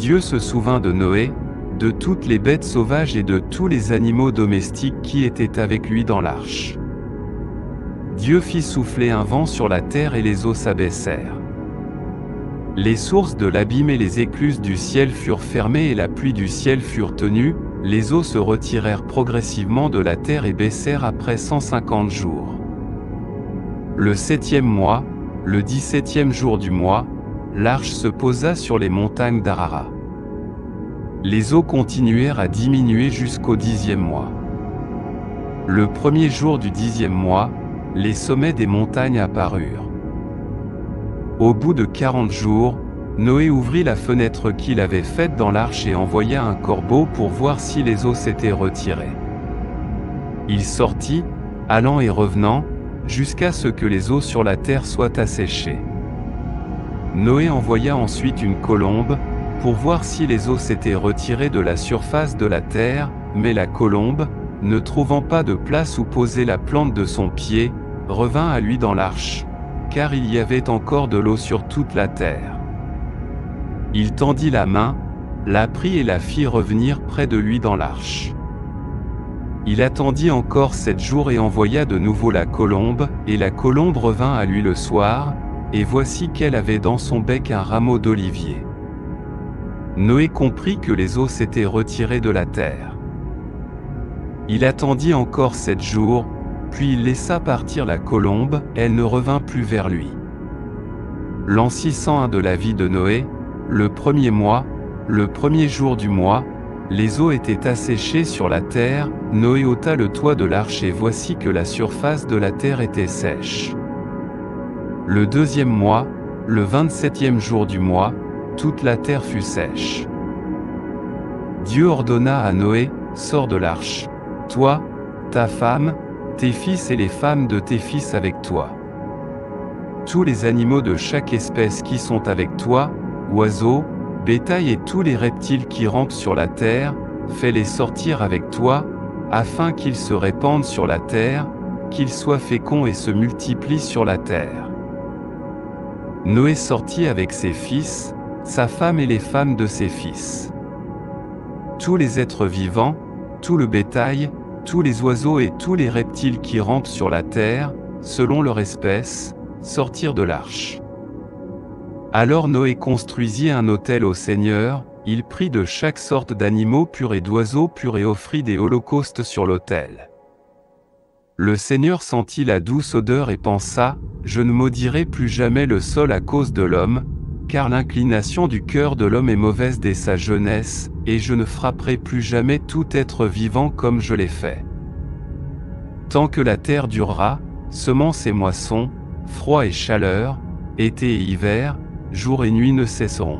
Dieu se souvint de Noé, de toutes les bêtes sauvages et de tous les animaux domestiques qui étaient avec lui dans l'arche. Dieu fit souffler un vent sur la terre et les eaux s'abaissèrent. Les sources de l'abîme et les écluses du ciel furent fermées et la pluie du ciel furent tenues, les eaux se retirèrent progressivement de la terre et baissèrent après 150 jours. Le 7e mois, le 17e jour du mois, l'arche se posa sur les montagnes d'Ararat. Les eaux continuèrent à diminuer jusqu'au 10e mois. Le premier jour du 10e mois, les sommets des montagnes apparurent. Au bout de 40 jours, Noé ouvrit la fenêtre qu'il avait faite dans l'arche et envoya un corbeau pour voir si les eaux s'étaient retirées. Il sortit, allant et revenant, jusqu'à ce que les eaux sur la terre soient asséchées. Noé envoya ensuite une colombe, pour voir si les eaux s'étaient retirées de la surface de la terre, mais la colombe, ne trouvant pas de place où poser la plante de son pied, revint à lui dans l'arche, car il y avait encore de l'eau sur toute la terre. Il tendit la main, la prit et la fit revenir près de lui dans l'arche. Il attendit encore 7 jours et envoya de nouveau la colombe, et la colombe revint à lui le soir, et voici qu'elle avait dans son bec un rameau d'olivier. Noé comprit que les eaux s'étaient retirées de la terre. Il attendit encore 7 jours, puis il laissa partir la colombe, elle ne revint plus vers lui. L'an 601 de la vie de Noé, le premier mois, le premier jour du mois, les eaux étaient asséchées sur la terre, Noé ôta le toit de l'arche et voici que la surface de la terre était sèche. Le deuxième mois, le 27e jour du mois, toute la terre fut sèche. Dieu ordonna à Noé, sors de l'arche, toi, ta femme, tes fils et les femmes de tes fils avec toi. Tous les animaux de chaque espèce qui sont avec toi, oiseaux, bétail et tous les reptiles qui rampent sur la terre, fais-les sortir avec toi, afin qu'ils se répandent sur la terre, qu'ils soient féconds et se multiplient sur la terre. Noé sortit avec ses fils, sa femme et les femmes de ses fils. Tous les êtres vivants, tout le bétail, tous les oiseaux et tous les reptiles qui rampent sur la terre, selon leur espèce, sortirent de l'arche. Alors Noé construisit un autel au Seigneur, il prit de chaque sorte d'animaux purs et d'oiseaux purs et offrit des holocaustes sur l'autel. Le Seigneur sentit la douce odeur et pensa, je ne maudirai plus jamais le sol à cause de l'homme, car l'inclination du cœur de l'homme est mauvaise dès sa jeunesse, et je ne frapperai plus jamais tout être vivant comme je l'ai fait. Tant que la terre durera, semences et moissons, froid et chaleur, été et hiver, jour et nuit ne cesseront.